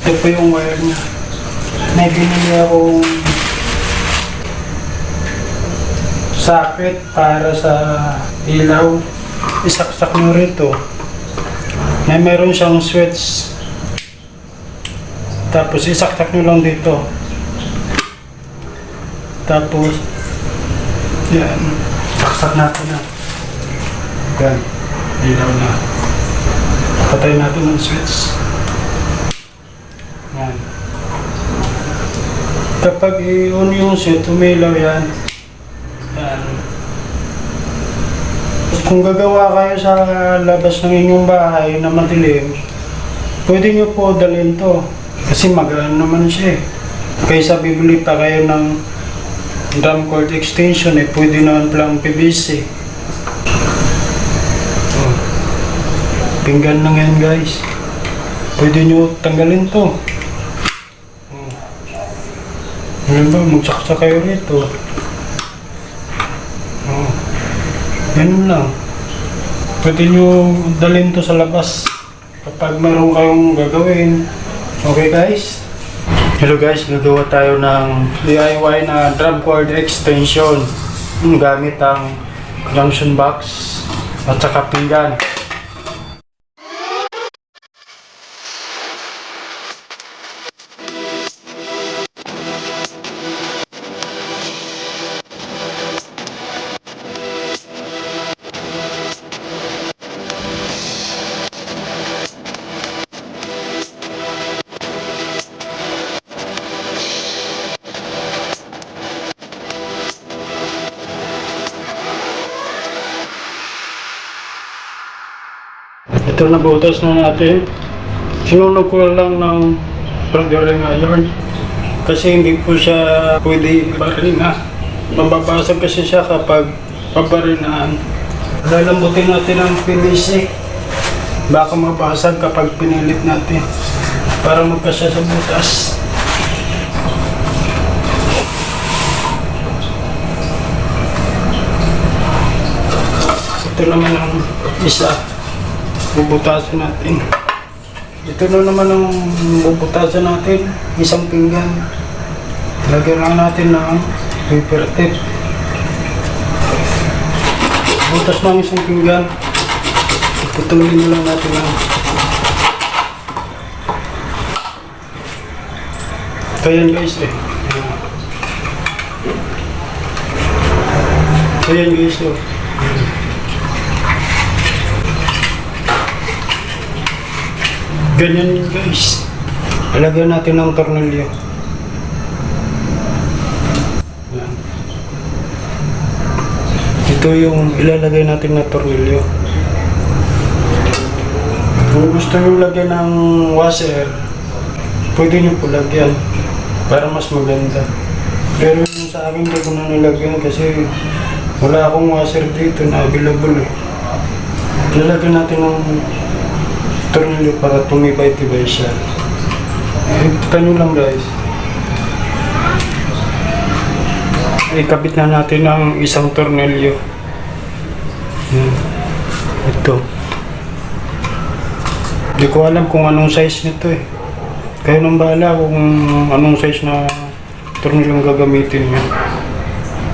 Ito po yung wire niya. May binili akong socket para sa ilaw. Isaksak nyo rito. Meron siyang switch. Tapos isaksak nyo lang dito. Tapos yan. Saksak natin na. Yan. Ilaw na. Patay natin ang switch. Yan. Kapag i-on yung switch, umilaw yan. Yan. Kung gagawa kayo sa labas ng inyong bahay na madilim, pwede nyo po dalhin to. Kasi magaan naman siya eh. Kaysa bibili pa kayo ng drum cord extension eh, pwede naman palang PVC. Oh. Pinggan lang yan guys. Pwede nyo tanggalin to. Oh. Ano ba, magsaksa kayo rito. Oh. Ganun lang. Pwede nyo dalhin to sa labas kapag meron kayong gagawin. Okay guys? Hello guys, gagawa tayo ng DIY na drum cord extension gamit ang junction box at saka pinggan. Ito na butas na natin. Sinunog ko lang ng soldering iron kasi hindi po siya pwede barina. Mababasag kasi siya kapag pabarinaan. Lalambutin natin ang PVC. Baka mabasag kapag pinilit natin para magkasya sa butas. Ito naman ang isa. Bubutasan natin. Ito na naman ang bubutasan natin. Isang pinggan. Lagyan lang natin ng paper tape. Butas ng isang pinggan. Putulin nyo lang natin lang. Ito yan guys eh. Ito yan guys eh. Ganyan yun guys. Ilagyan natin ng tornilyo. Yan. Ito yung ilalagay natin na tornilyo. Kung gusto nyo lagyan ng washer, pwede nyo po lagyan para mas maganda. Pero yung sa akin, hindi ko na nilagyan kasi wala akong washer dito na available eh. Ilalagyan natin ng tornilyo para tumibay-tibay siya. Ikutan nyo lang guys. Ikabit na natin ang isang tornilyo. Ito. Hindi ko alam kung anong size nito eh. Kayo nang bahala kung anong size na tornilyo gagamitin nyo.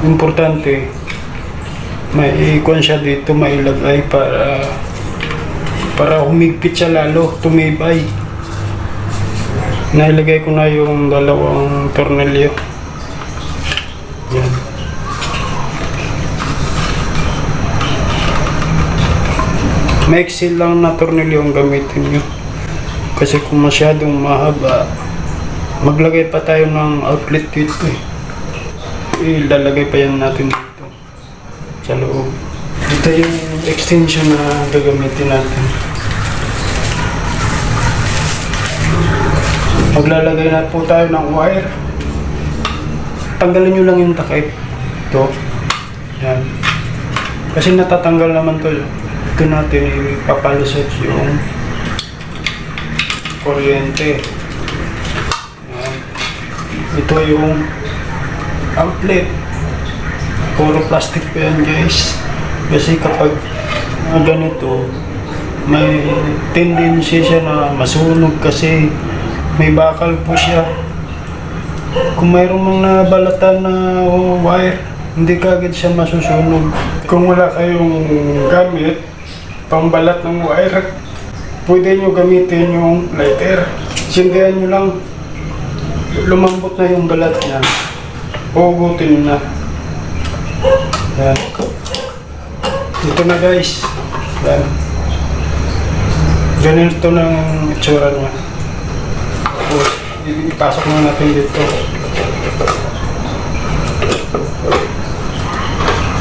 Importante, may ikon siya dito, may ilagay para humigpit siya lalo, tumibay. Nailagay ko na yung dalawang tornilyo. Yan. Maiksi lang na tornilyo ang gamitin nyo. Kasi kung masyadong mahaba, maglagay pa tayo ng outlet dito eh. Ilalagay pa yan natin dito sa loob. Ito yung extension na gagamitin natin. Maglalagay na po tayo ng wire. Tanggalin nyo lang yung takip. Ito. Yan. Kasi natatanggal naman to. Ito natin ipapalusot yung kuryente. Yan. Ito yung outlet. Puro plastic pa yan guys. Kasi kapag ganito, may tendency siya na masunog kasi may bakal po siya. Kung mayroong mga nabalatan na wire, hindi kagad siya masusunog. Kung wala kayong gamit, pambalat ng wire, pwede nyo gamitin yung lighter. Sindihan nyo lang, lumambot na yung balat niya. Hugutin nyo na. Yan. Ito na guys. Yan. Ganito ng itsura niya. Ipasok na natin dito.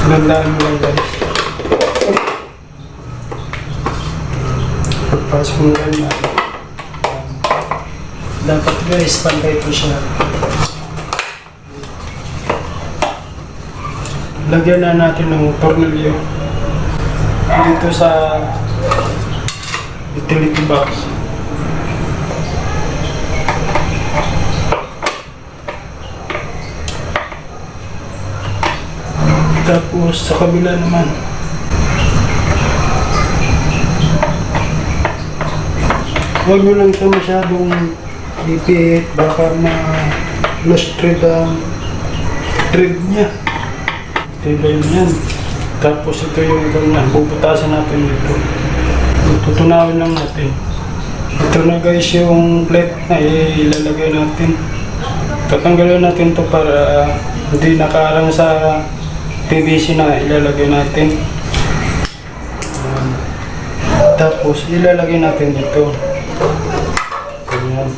Gandaan mo lang guys. Pagpasok mo lang natin. Dapat guys, pantay po siya. Lagyan na natin ng tornilyo dito sa utility box. Tapos sa kabila naman. Huwag nyo lang ito masyadong ipit, baka ma-lost thread ang thread niya. Tibay yan. Tapos ito yung ganyan. Puputasan natin dito. Tutunawin lang natin. Ito na guys yung plate na ilalagay natin. Tatanggalin natin to para hindi nakaarang sa PVC na ilalagay natin. Tapos ilalagay natin dito. Ganyan.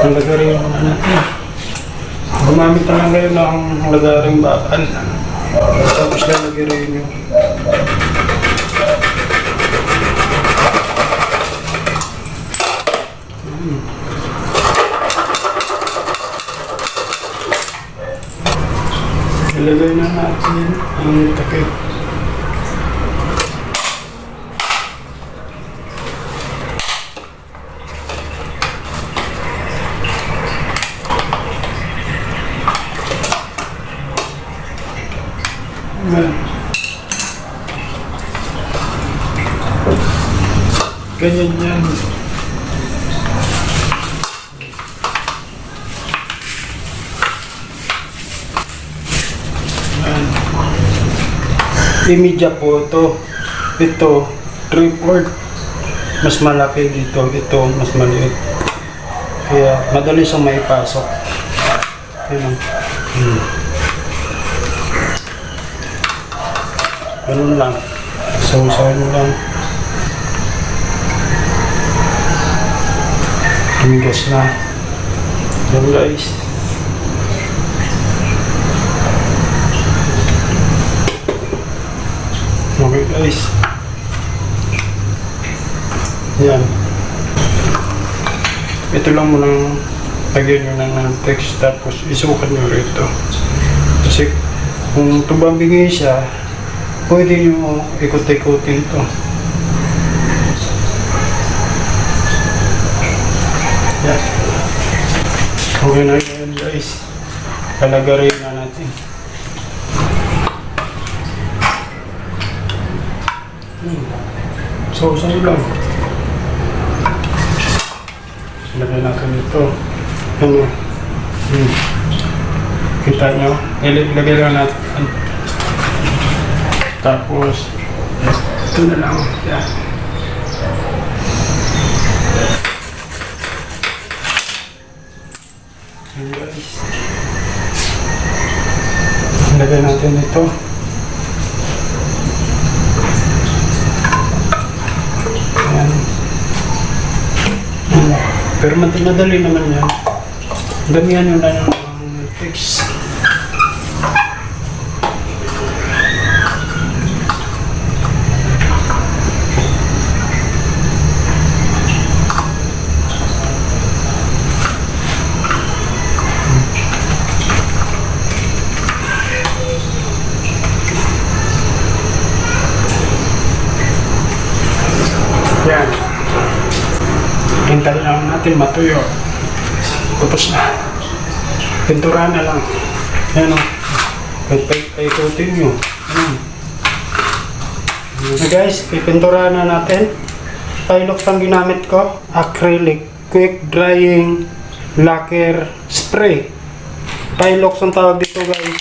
Ilagay yung natin. Gumamit na lang ngayon ng lagaring bakal. Tapos lalagay rin yung ilagay na natin ang takip. Ganyan yan. Imidya po ito. Ito, 3/4. Mas malaki dito. Ito, mas maliit. Kaya madali siyang maipasok. Ayan. Ganun lang. Sausawan mo lang. Tumigas na. Yan guys. Okay guys. Yan. Ito lang munang lagyan nyo ng text tapos isukat nyo rito. Kasi kung tumabingay siya, pwede nyo ikot-ikotin ito. Yan. Okay na yan guys. Palagarin na natin. So, sa'yo lang. Lagay natin ito. Ano? Kita nyo? Ilagay lang natin. Tapos, ito na lang. Yan. Yan guys. Ilagay natin ito. Yan. Pero madali naman yan. Damihan nyo na ng text. Yan. Hintayin lang natin matuyo. Tapos na. Pintura na lang. Yan o. Paikutin nyo. Yan. Na guys, pipintura na natin. Pilot ang ginamit ko. Acrylic quick drying lacquer spray. Pilox ang tawag dito guys.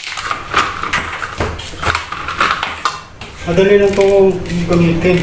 Madali lang itong gamitin.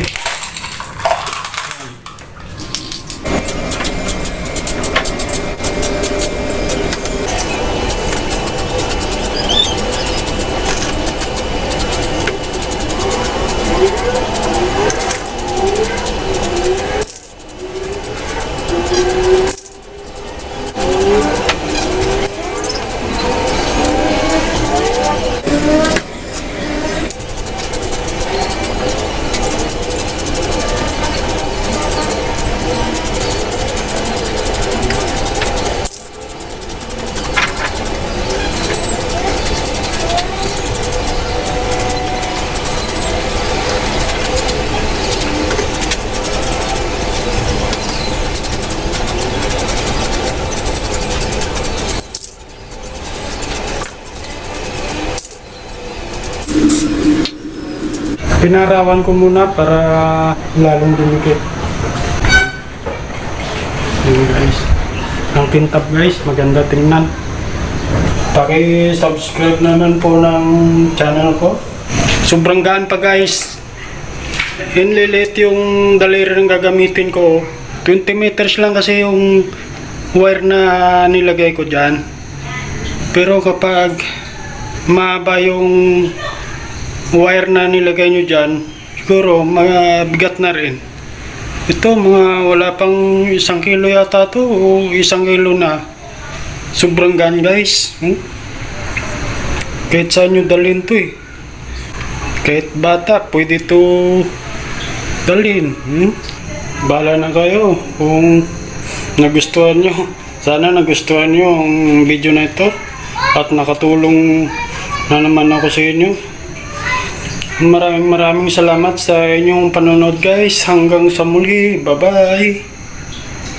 Pinarawan ko muna para lalong dumikit. Yun guys. Ang kintab guys, maganda tingnan. Paki-subscribe naman po ng channel ko. Sobrang gaan pa guys. Inlilit yung daliri ng gagamitin ko. 20 meters lang kasi yung wire na nilagay ko dyan. Pero kapag mahaba yung wire na nilagay nyo dyan, siguro mabigat na rin. Ito mga wala pang 1 kilo yata to o 1 kilo na. Sobrang gaan guys. Kahit saan nyo dalhin to eh. Kahit bata pwede to dalhin. Bahala na kayo kung nagustuhan nyo. Sana nagustuhan nyo ang video na ito at nakatulong na naman ako sa inyo. Maraming salamat sa inyong panonood guys. Hanggang sa muli. Bye bye.